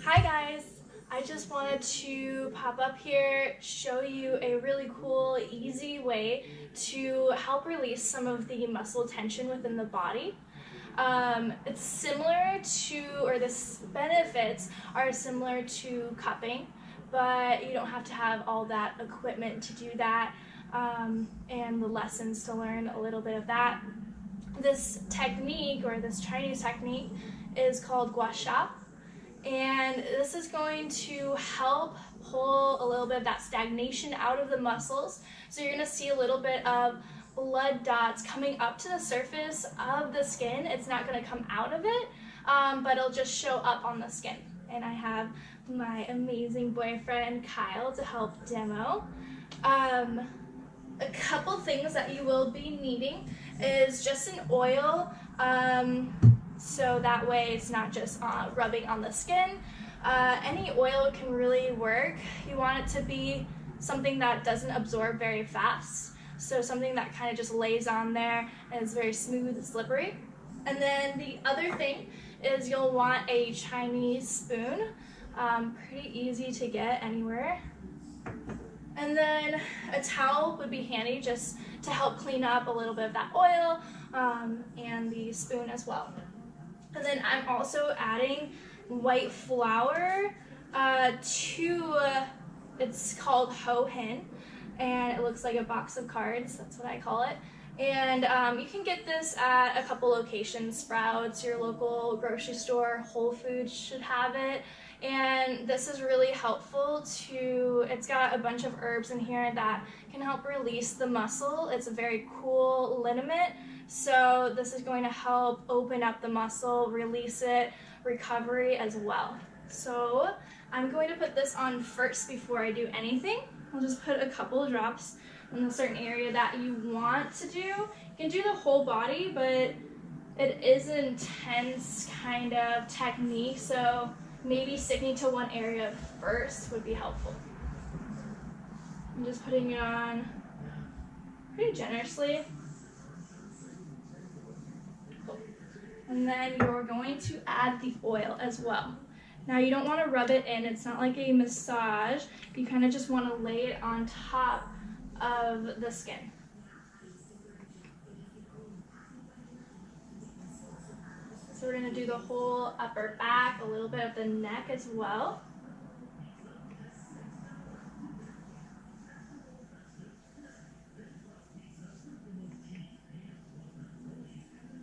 Hi guys! I just wanted to pop up here, show you a really cool, easy way to help release some of the muscle tension within the body. It's similar to, or the benefits are similar to cupping, but you don't have to have all that equipment to do that, and the lessons to learn a little bit of that. This technique, or this Chinese technique, is called Gua Sha. And this is going to help pull a little bit of that stagnation out of the muscles. So you're going to see a little bit of blood dots coming up to the surface of the skin. It's not going to come out of it, but it'll just show up on the skin. And I have my amazing boyfriend Kyle to help demo. A couple things that you will be needing is just an oil, so that way it's not just rubbing on the skin. Any oil can really work. You want it to be something that doesn't absorb very fast, so something that kind of just lays on there and is very smooth and slippery. And then the other thing is you'll want a Chinese spoon, pretty easy to get anywhere. And then a towel would be handy just to help clean up a little bit of that oil, and the spoon as well. And then I'm also adding white flour it's called Hoe Hin, and it looks like a box of cards, that's what I call it. And you can get this at a couple locations, Sprouts, your local grocery store, Whole Foods should have it. And this is really helpful it's got a bunch of herbs in here that can help release the muscle. It's a very cool liniment, so this is going to help open up the muscle, release it, recovery as well. So I'm going to put this on first before I do anything. I'll just put a couple of drops in a certain area that you want to do. You can do the whole body, but it is an intense kind of technique, so maybe sticking to one area first would be helpful. I'm just putting it on pretty generously. Cool. And then you're going to add the oil as well. Now you don't want to rub it in, it's not like a massage. You kind of just want to lay it on top of the skin. So we're going to do the whole upper back, a little bit of the neck as well.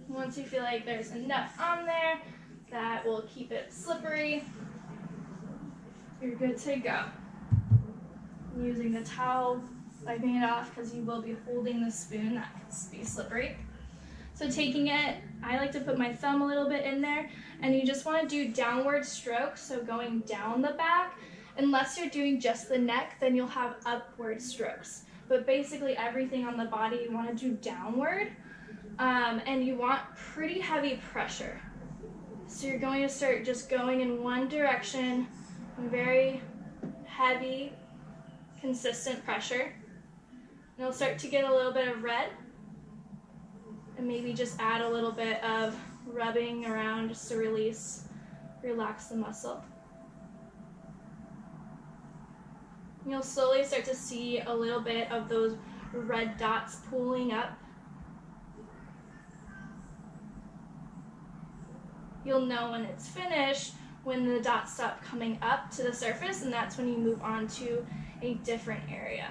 Once you feel like there's enough on there that will keep it slippery, you're good to go. I'm using the towel, wiping it off because you will be holding the spoon, that can be slippery. So taking it, I like to put my thumb a little bit in there, and you just want to do downward strokes, so going down the back. Unless you're doing just the neck, then you'll have upward strokes. But basically everything on the body you want to do downward, and you want pretty heavy pressure. So you're going to start just going in one direction, very heavy, consistent pressure. And you'll start to get a little bit of red. And maybe just add a little bit of rubbing around just to relax the muscle. You'll slowly start to see a little bit of those red dots pooling up. You'll know when it's finished when the dots stop coming up to the surface, and that's when you move on to a different area.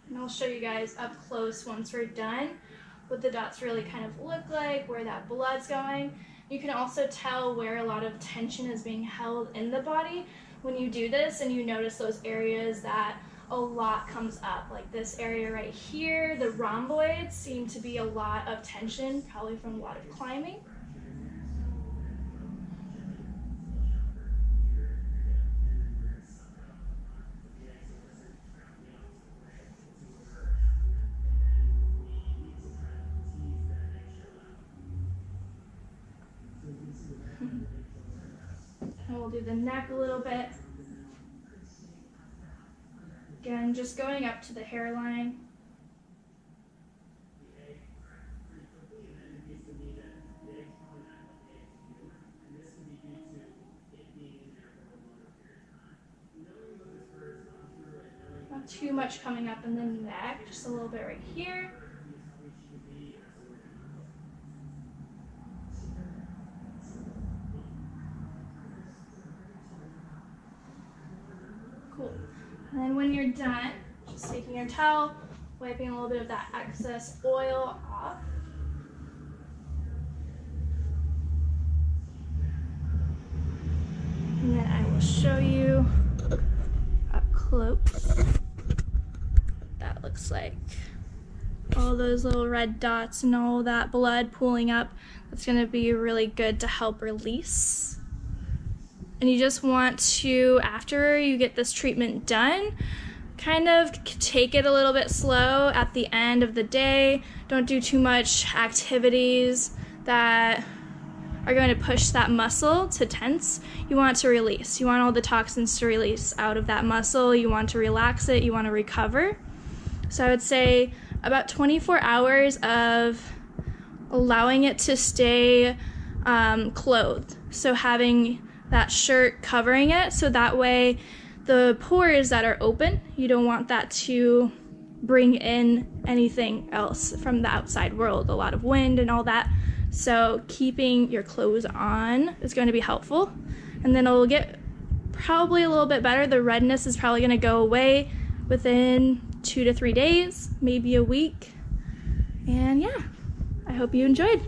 And I'll show you guys up close once we're done what the dots really kind of look like, where that blood's going. You can also tell where a lot of tension is being held in the body when you do this, and you notice those areas that a lot comes up, like this area right here. The rhomboids seem to be a lot of tension, probably from a lot of climbing. And we'll do the neck a little bit. Again, just going up to the hairline. Not too much coming up in the neck, just a little bit right here. Cool. And then when you're done, just taking your towel, wiping a little bit of that excess oil off. And then I will show you up close what that looks like. All those little red dots and all that blood pooling up, that's going to be really good to help release. And you just want to, after you get this treatment done, kind of take it a little bit slow at the end of the day. Don't do too much activities that are going to push that muscle to tense. You want to release. You want all the toxins to release out of that muscle. You want to relax it. You want to recover. So I would say about 24 hours of allowing it to stay clothed. So having that shirt covering it, so that way the pores that are open, you don't want that to bring in anything else from the outside world, a lot of wind and all that. So keeping your clothes on is going to be helpful. And then it'll get probably a little bit better. The redness is probably going to go away within 2 to 3 days, maybe a week. And yeah, I hope you enjoyed.